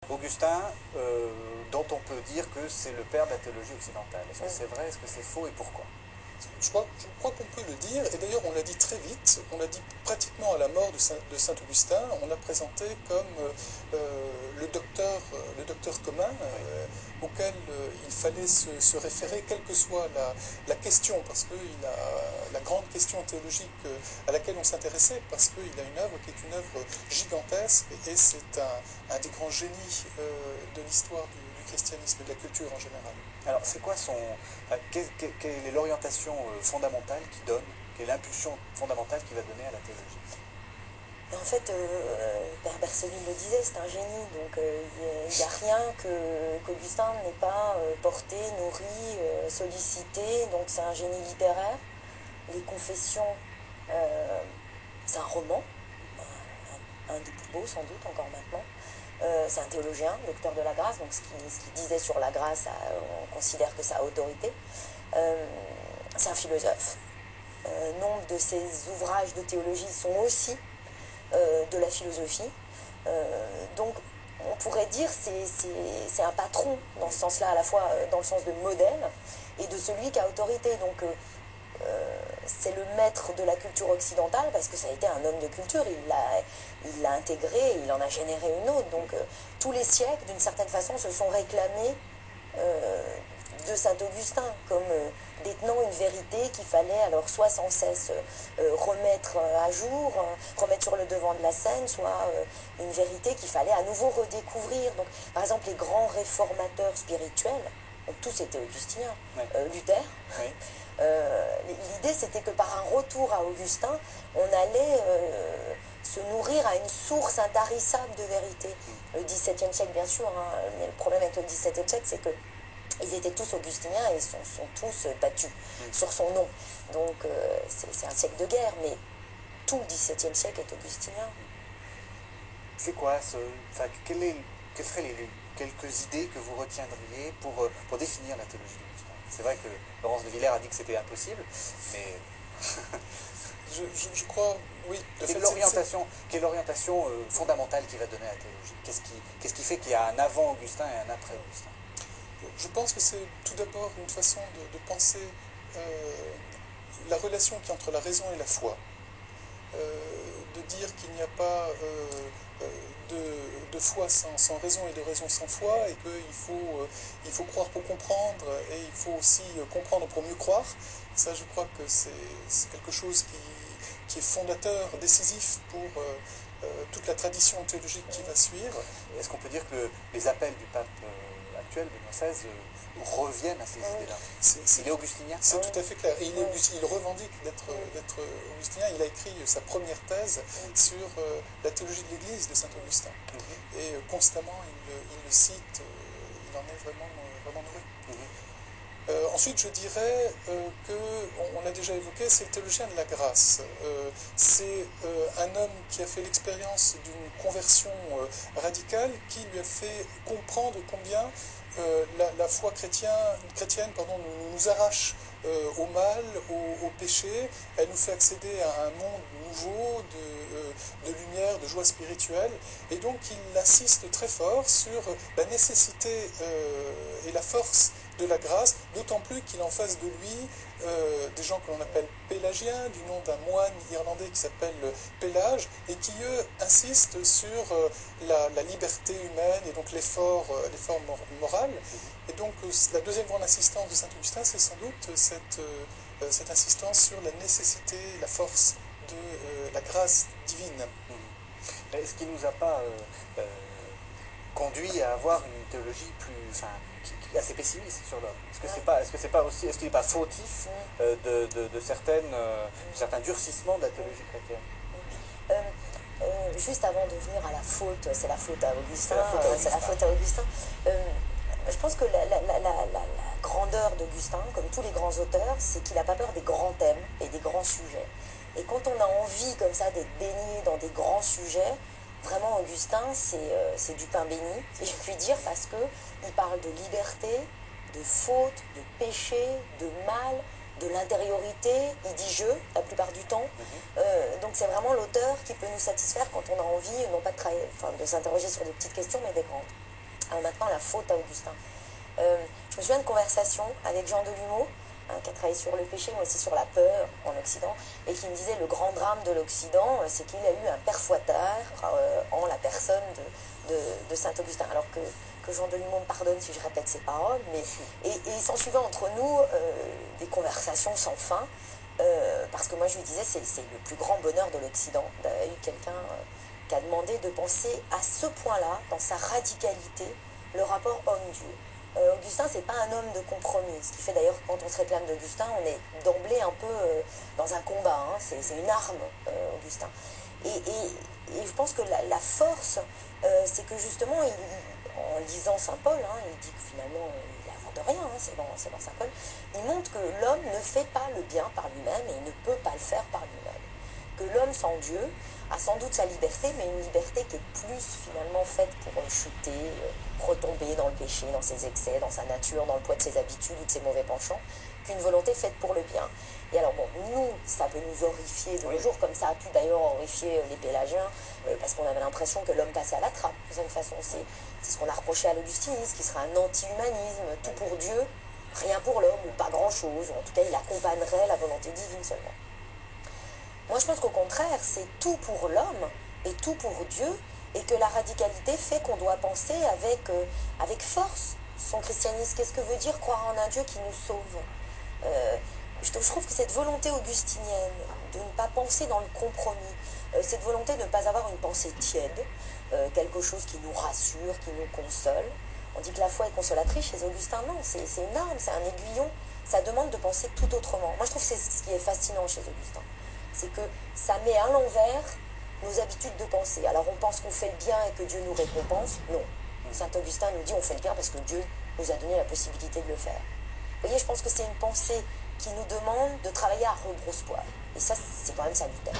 Augustin, dont on peut dire que c'est le père de la théologie occidentale. Est-ce que c'est vrai, est-ce que c'est faux et pourquoi? Je crois qu'on peut le dire, et d'ailleurs on l'a dit très vite, on l'a dit pratiquement à la mort de Saint-Augustin, on l'a présenté comme le docteur commun auquel il fallait se référer, quelle que soit la question, parce que la grande question théologique à laquelle on s'intéressait, parce qu'il a une œuvre qui est une œuvre gigantesque, et c'est un des grands génies de l'histoire du christianisme et de la culture en général. Alors, c'est quoi quelle est l'orientation fondamentale qu'il donne, quelle est l'impulsion fondamentale qu'il va donner à la théologie? En fait, Père Berceville le disait, c'est un génie, donc il n'y a rien qu'Augustin n'ait pas porté, nourri, sollicité, donc c'est un génie littéraire. Les Confessions, c'est un roman, un des plus beaux sans doute, encore maintenant. C'est un théologien, docteur de la grâce, donc ce qu'il disait sur la grâce, on considère que ça a autorité. C'est un philosophe. Nombre de ses ouvrages de théologie sont aussi de la philosophie. Donc on pourrait dire c'est un patron dans ce sens-là, à la fois dans le sens de modèle et de celui qui a autorité. Donc c'est le maître de la culture occidentale parce que ça a été un homme de culture, il l'a intégré, il en a généré une autre. Donc tous les siècles, d'une certaine façon, se sont réclamés de Saint-Augustin comme détenant une vérité qu'il fallait alors soit sans cesse remettre à jour, remettre sur le devant de la scène, soit une vérité qu'il fallait à nouveau redécouvrir. Donc, par exemple, les grands réformateurs spirituels ont tous été augustiniens. Ouais. Luther. Oui. L'idée, c'était que par un retour à Augustin, on allait se nourrir à une source intarissable de vérité. Le XVIIe siècle, bien sûr, hein, mais le problème avec le XVIIe siècle, c'est que ils étaient tous augustiniens et sont tous battus sur son nom. Donc c'est un siècle de guerre, mais tout le XVIIe siècle est augustinien. C'est quoi quelles seraient les quelques idées que vous retiendriez pour définir la théologie d'Augustin? C'est vrai que Laurence de Villers a dit que c'était impossible, mais Je crois, oui. quelle est l'orientation fondamentale qu'il va donner à la théologie? Qu'est-ce qui fait qu'il y a un avant Augustin et un après Augustin? Je pense que c'est tout d'abord une façon de penser la relation qu'il y a entre la raison et la foi. De dire qu'il n'y a pas de foi sans raison et de raison sans foi, et qu'il faut croire pour comprendre, et il faut aussi comprendre pour mieux croire. Ça, je crois que c'est quelque chose qui est fondateur, décisif pour toute la tradition théologique qui va suivre. Est-ce qu'on peut dire que les appels du pape actuel, Benoît XVI, reviennent à ces idées-là? Il est augustinien? C'est tout à fait clair. Et il revendique d'être augustinien. Il a écrit sa première thèse sur la théologie de l'Église de Saint-Augustin. Et constamment, il le cite, il en est vraiment nourri. Ensuite, je dirais on l'a déjà évoqué, c'est le théologien de la grâce. C'est un homme qui a fait l'expérience d'une conversion radicale qui lui a fait comprendre combien la foi chrétienne nous arrache au mal, au péché. Elle nous fait accéder à un monde nouveau de lumière, de joie spirituelle. Et donc il insiste très fort sur la nécessité et la force de la grâce, d'autant plus qu'il en face de lui des gens que l'on appelle pélagiens, du nom d'un moine irlandais qui s'appelle Pélage, et qui, eux, insistent sur la liberté humaine et donc l'effort moral. Et donc la deuxième grande insistance de Saint-Augustin, c'est sans doute cette insistance sur la nécessité, la force de la grâce divine. Est-ce qu'il ne nous a pas conduit à avoir une théologie assez pessimiste sur l'homme? Est-ce qu'il n'est pas fautif de certains durcissements de la théologie chrétienne? Juste avant de venir à la faute, c'est la faute à Augustin. Je pense que la grandeur d'Augustin, comme tous les grands auteurs, c'est qu'il n'a pas peur des grands thèmes et des grands sujets. Et quand on a envie comme ça d'être baigné dans des grands sujets, vraiment Augustin, c'est du pain béni, si je puis dire, parce qu'il parle de liberté, de faute, de péché, de mal, de l'intériorité, il dit je la plupart du temps. Donc c'est vraiment l'auteur qui peut nous satisfaire quand on a envie, non pas de s'interroger sur des petites questions, mais des grandes. Alors maintenant, la faute à Augustin. Je me souviens de conversations avec Jean Delumeau, qui a travaillé sur le péché, mais aussi sur la peur en Occident, et qui me disait le grand drame de l'Occident, c'est qu'il a eu un père fouettard en la personne de saint Augustin. Alors que Jean Delumeau me pardonne si je répète ses paroles, mais et il s'en suivait entre nous des conversations sans fin, parce que moi je lui disais c'est le plus grand bonheur de l'Occident d'avoir eu quelqu'un qui a demandé de penser à ce point-là, dans sa radicalité, le rapport homme-dieu. Augustin, c'est pas un homme de compromis. Ce qui fait d'ailleurs que quand on se réclame d'Augustin, on est d'emblée un peu dans un combat. Hein. C'est une arme, Augustin. Et je pense que la force, c'est que justement, en lisant Saint Paul, hein, il dit que finalement, il n'invente rien, hein, c'est dans Saint Paul, il montre que l'homme ne fait pas le bien par lui-même et il ne peut pas le faire par lui-même. Que l'homme sans Dieu a sans doute sa liberté, mais une liberté qui est plus finalement faite pour chuter, retomber dans le péché, dans ses excès, dans sa nature, dans le poids de ses habitudes ou de ses mauvais penchants, qu'une volonté faite pour le bien. Et alors bon, nous, ça peut nous horrifier de nos jours, comme ça a pu d'ailleurs horrifier les Pélagiens, parce qu'on avait l'impression que l'homme passait à la trappe, de cette façon. C'est ce qu'on a reproché à l'augustinisme, qui serait un anti-humanisme, tout pour Dieu, rien pour l'homme, ou pas grand-chose, en tout cas il accompagnerait la volonté divine seulement. Moi, je pense qu'au contraire, c'est tout pour l'homme et tout pour Dieu, et que la radicalité fait qu'on doit penser avec force son christianisme. Qu'est-ce que veut dire croire en un Dieu qui nous sauve? Je trouve que cette volonté augustinienne de ne pas penser dans le compromis, cette volonté de ne pas avoir une pensée tiède, quelque chose qui nous rassure, qui nous console. On dit que la foi est consolatrice, chez Augustin, non, c'est une arme, c'est un aiguillon, ça demande de penser tout autrement. Moi, je trouve que c'est ce qui est fascinant chez Augustin. C'est que ça met à l'envers nos habitudes de penser. Alors on pense qu'on fait le bien et que Dieu nous récompense. Non. Saint Augustin nous dit on fait le bien parce que Dieu nous a donné la possibilité de le faire. Vous voyez, je pense que c'est une pensée qui nous demande de travailler à rebrousse-poil. Et ça, c'est quand même salutaire.